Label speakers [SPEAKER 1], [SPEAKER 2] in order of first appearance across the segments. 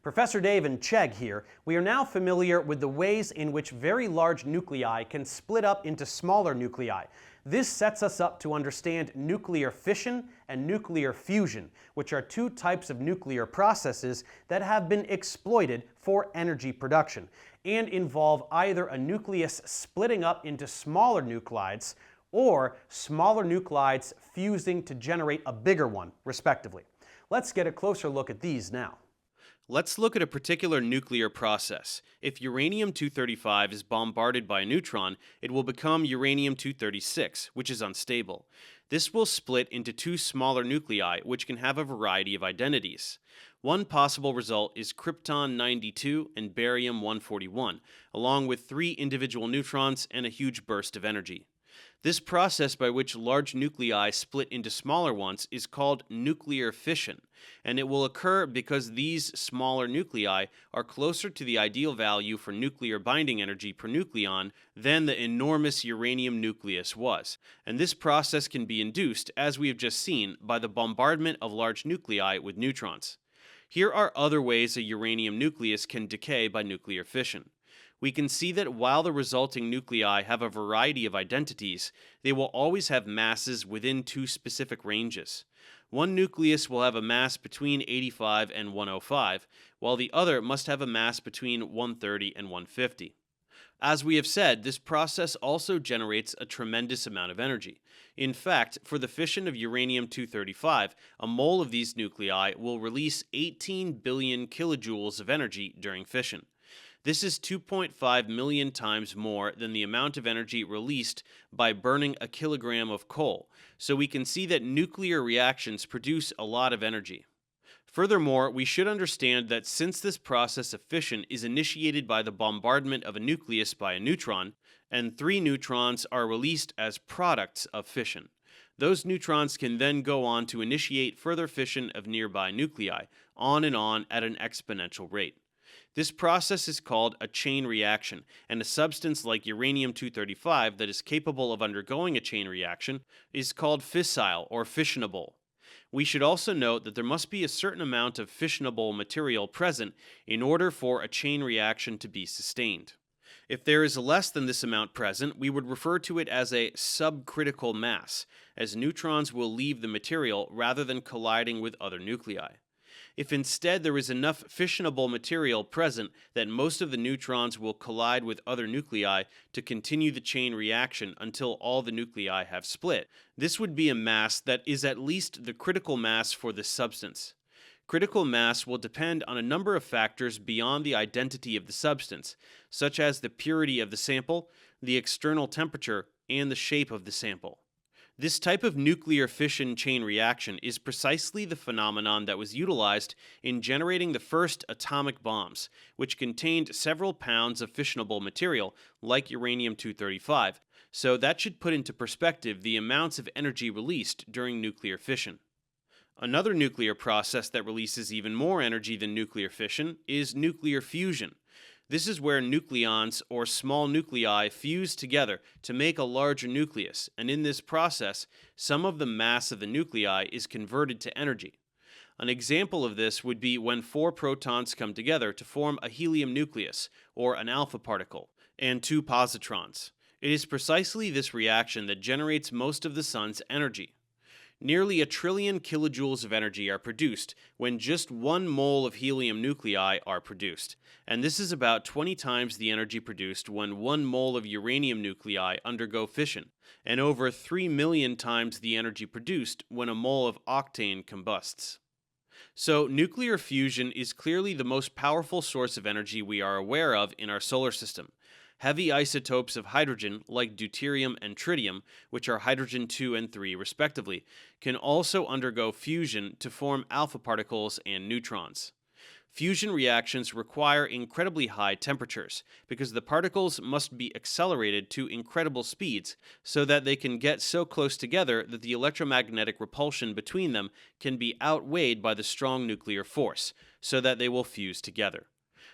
[SPEAKER 1] Professor Dave and Chegg here. We are now familiar with the ways in which very large nuclei can split up into smaller nuclei. This sets us up to understand nuclear fission and nuclear fusion, which are two types of nuclear processes that have been exploited for energy production and involve either a nucleus splitting up into smaller nuclides or smaller nuclides fusing to generate a bigger one, respectively. Let's get a closer look at these now.
[SPEAKER 2] Let's look at a particular nuclear process. If uranium-235 is bombarded by a neutron, it will become uranium-236, which is unstable. This will split into two smaller nuclei, which can have a variety of identities. One possible result is krypton-92 and barium-141, along with three individual neutrons and a huge burst of energy. This process by which large nuclei split into smaller ones is called nuclear fission, and it will occur because these smaller nuclei are closer to the ideal value for nuclear binding energy per nucleon than the enormous uranium nucleus was. And this process can be induced, as we have just seen, by the bombardment of large nuclei with neutrons. Here are other ways a uranium nucleus can decay by nuclear fission. We can see that while the resulting nuclei have a variety of identities, they will always have masses within two specific ranges. One nucleus will have a mass between 85 and 105, while the other must have a mass between 130 and 150. As we have said, this process also generates a tremendous amount of energy. In fact, for the fission of uranium-235, a mole of these nuclei will release 18 billion kilojoules of energy during fission. This is 2.5 million times more than the amount of energy released by burning a kilogram of coal, so we can see that nuclear reactions produce a lot of energy. Furthermore, we should understand that since this process of fission is initiated by the bombardment of a nucleus by a neutron, and three neutrons are released as products of fission, those neutrons can then go on to initiate further fission of nearby nuclei, on and on at an exponential rate. This process is called a chain reaction, and a substance like uranium-235 that is capable of undergoing a chain reaction is called fissile or fissionable. We should also note that there must be a certain amount of fissionable material present in order for a chain reaction to be sustained. If there is less than this amount present, we would refer to it as a subcritical mass, as neutrons will leave the material rather than colliding with other nuclei. If instead there is enough fissionable material present that most of the neutrons will collide with other nuclei to continue the chain reaction until all the nuclei have split, this would be a mass that is at least the critical mass for this substance. Critical mass will depend on a number of factors beyond the identity of the substance, such as the purity of the sample, the external temperature, and the shape of the sample. This type of nuclear fission chain reaction is precisely the phenomenon that was utilized in generating the first atomic bombs, which contained several pounds of fissionable material, like uranium-235, so that should put into perspective the amounts of energy released during nuclear fission. Another nuclear process that releases even more energy than nuclear fission is nuclear fusion. This is where nucleons, or small nuclei, fuse together to make a larger nucleus, and in this process, some of the mass of the nuclei is converted to energy. An example of this would be when four protons come together to form a helium nucleus, or an alpha particle, and two positrons. It is precisely this reaction that generates most of the sun's energy. Nearly 1 trillion kilojoules of energy are produced when just 1 mole of helium nuclei are produced, and this is about 20 times the energy produced when 1 mole of uranium nuclei undergo fission, and over 3 million times the energy produced when a mole of octane combusts. So, nuclear fusion is clearly the most powerful source of energy we are aware of in our solar system. Heavy isotopes of hydrogen, like deuterium and tritium, which are hydrogen 2 and 3 respectively, can also undergo fusion to form alpha particles and neutrons. Fusion reactions require incredibly high temperatures, because the particles must be accelerated to incredible speeds so that they can get so close together that the electromagnetic repulsion between them can be outweighed by the strong nuclear force, so that they will fuse together.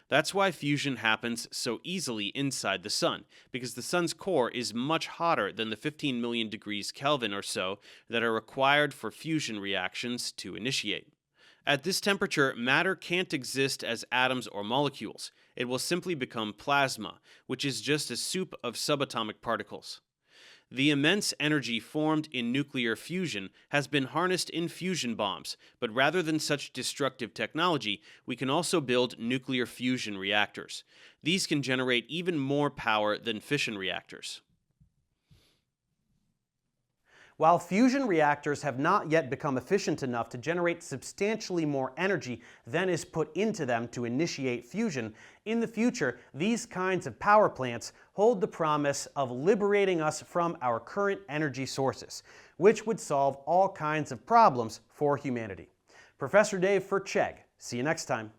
[SPEAKER 2] That's why fusion happens so easily inside the Sun, because the Sun's core is much hotter than the 15 million degrees Kelvin or so that are required for fusion reactions to initiate. At this temperature, matter can't exist as atoms or molecules. It will simply become plasma, which is just a soup of subatomic particles. The immense energy formed in nuclear fusion has been harnessed in fusion bombs, but rather than such destructive technology, we can also build nuclear fusion reactors. These can generate even more power than fission reactors.
[SPEAKER 1] While fusion reactors have not yet become efficient enough to generate substantially more energy than is put into them to initiate fusion, in the future, these kinds of power plants hold the promise of liberating us from our current energy sources, which would solve all kinds of problems for humanity. Professor Dave for Chegg. See you next time.